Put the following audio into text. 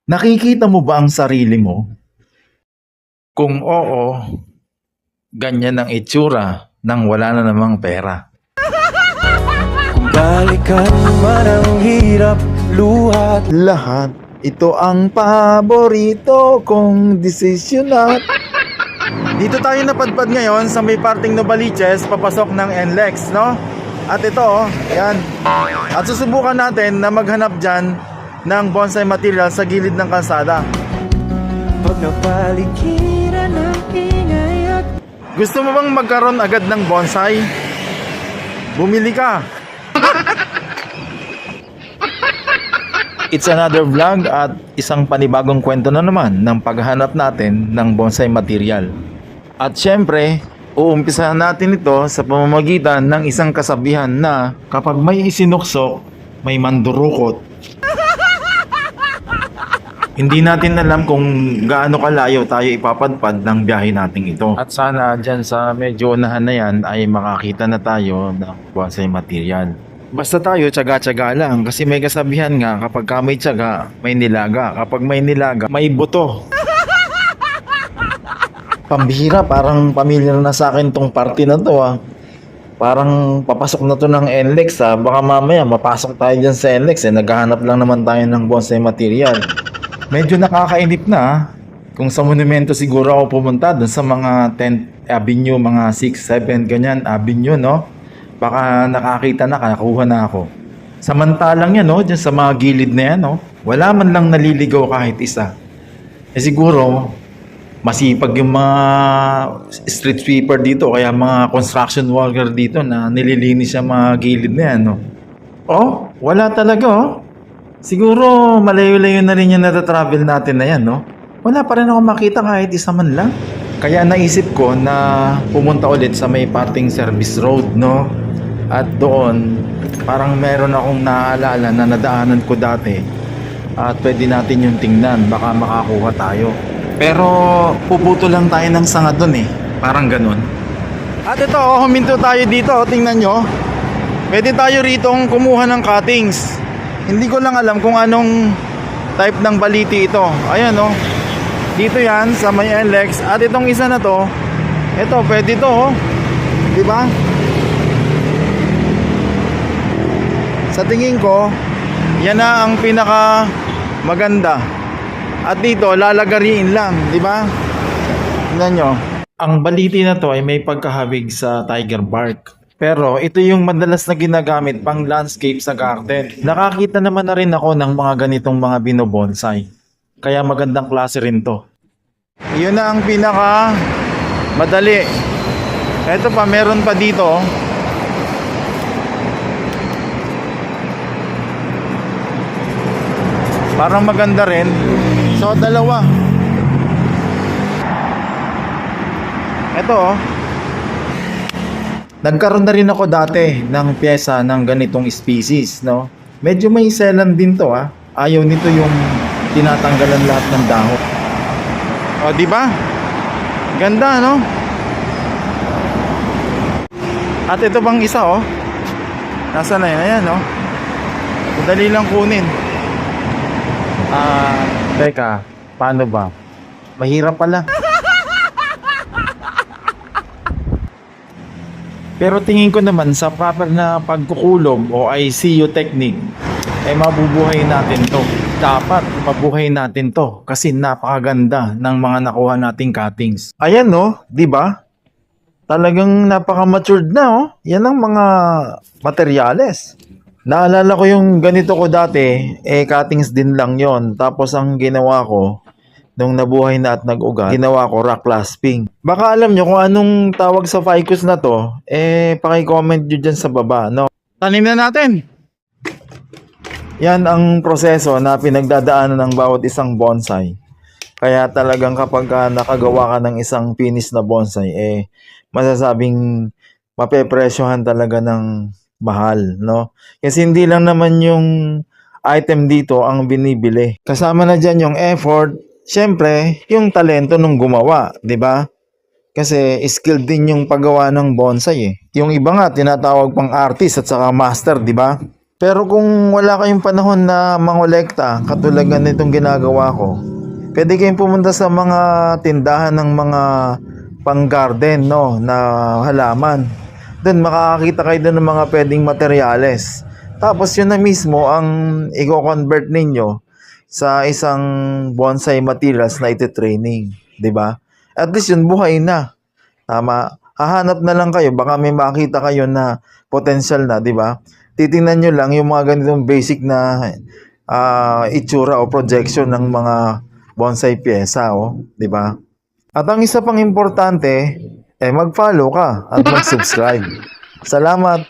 Nakikita mo ba ang sarili mo? Kung oo, ganyan ang itsura nang wala na namang pera. Balikan man ang hirap, luhat. Lahat, ito ang paborito kong desisyon at... Dito tayo napadpad ngayon sa may parting Novaliches, papasok ng NLEX, no? At ito, yan. At susubukan natin na maghanap dyan ng bonsai material sa gilid ng kalsada. Pag napaligiran ng ingay at Gusto mo bang magkaroon agad ng bonsai? Bumili ka! It's another vlog at isang panibagong kwento na naman ng paghahanap natin ng bonsai material. At syempre, uumpisahan natin ito sa pamamagitan ng isang kasabihan na kapag may isinuksok, may mandurukot. Hindi natin alam kung gaano kalayo tayo ipapadpad ng biyahe nating ito. At sana dyan sa medyo unahan na yan ay makakita na tayo ng bonsai material. Basta tayo tsaga-tsaga lang kasi may kasabihan nga kapag ka may tsaga, may nilaga. Kapag may nilaga, may buto. Pambihira, parang pamilyar na sa akin tong party na to ah. Parang papasok na to ng NLEX ah. Baka mamaya mapasok tayo dyan sa NLEX eh. Naghahanap lang naman tayo ng bonsai material. Medyo nakakainip na ah. Kung sa monumento siguro ako pumunta dun sa mga 10th Avenue, mga 6, 7 ganyan avenue no. Baka nakakita na, kakakuha na ako. Samantalang yan no, dyan sa mga gilid na yan no. Wala man lang naliligaw kahit isa. Eh siguro masipag yung mga street sweeper dito kaya mga construction worker dito na nililinis yung mga gilid na yan no. Oh, wala talaga oh. Siguro malayo-layo na rin yung natatravel natin na yan no. Wala pa rin ako makita kahit isa man lang. Kaya naisip ko na pumunta ulit sa may parting service road no. At doon parang meron akong naaalala na nadaanan ko dati. At pwede natin yung tingnan, baka makakuha tayo. Pero puputo lang tayo ng sanga doon eh. Parang ganun. At ito, huminto tayo dito. Tingnan nyo. Pwede tayo rito kumuha ng cuttings. Hindi ko lang alam kung anong type ng baliti ito. Ayan oh. Dito yan sa may NLEX. At itong isa na to, ito pwede to oh. Diba? Sa tingin ko, yan na ang pinaka maganda. At dito, lalagariin lang, di ba? Tingnan nyo. Ang baliti na to ay may pagkahabig sa tiger bark. Pero ito yung madalas na ginagamit pang landscape sa garden. Nakakita naman na rin ako ng mga ganitong mga binobonsai. Kaya magandang klase rin to. Yun na ang pinaka madali. Ito pa, meron pa dito. Parang maganda rin. So, dalawa. Ito oh. Nagkaroon na rin ako dati ng pyesa ng ganitong species, no? Medyo may selan din to ah. Ayaw nito yung tinatanggalan lahat ng dahon. O, di ba? Ganda, no? At ito pang isa oh. Nasaan na yun? Ayan, no? Madali lang kunin. Teka, paano ba? Mahirap pala. Pero tingin ko naman sa proper na pagkukulong o ICU technique, ay mabubuhay natin to. Dapat mabuhay natin to kasi napakaganda ng mga nakuha nating cuttings. Ayan no, di ba? Talagang napaka-matured na oh. Yan ang mga materyales. Naalala ko yung ganito ko dati, cuttings din lang yon. Tapos ang ginawa ko, nung nabuhay na at nag-ugat, ginawa ko rock clasping. Baka alam nyo kung anong tawag sa ficus na to, paki-comment nyo dyan sa baba, no? Tanim na natin! Yan ang proseso na pinagdadaanan ng bawat isang bonsai. Kaya talagang kapag nakagawa ka ng isang finish na bonsai, masasabing mapepresyohan talaga ng mahal, no? Kasi hindi lang naman yung item dito ang binibili. Kasama na dyan yung effort, syempre, yung talento nung gumawa, di ba? Kasi skilled din yung paggawa ng bonsai eh. Yung iba nga tinatawag pang artist at saka master, di ba? Pero kung wala kayong panahon na mangolekta, katulad ganitong ginagawa ko, pwede kayong pumunta sa mga tindahan ng mga pang-garden, no, na halaman. Doon makakakita kayo doon ng mga pwedeng materyales. Tapos yun na mismo ang i-convert ninyo sa isang bonsai materials na iti-training, 'di ba? At least yun buhay na. Tama. Hahanap na lang kayo, baka may makita kayo na potential na, 'di ba? Titingnan nyo lang yung mga ganitong basic na itsura o projection ng mga bonsai pyesa, oh, 'di ba? At ang isa pang importante, mag-follow ka at mag-subscribe. Salamat.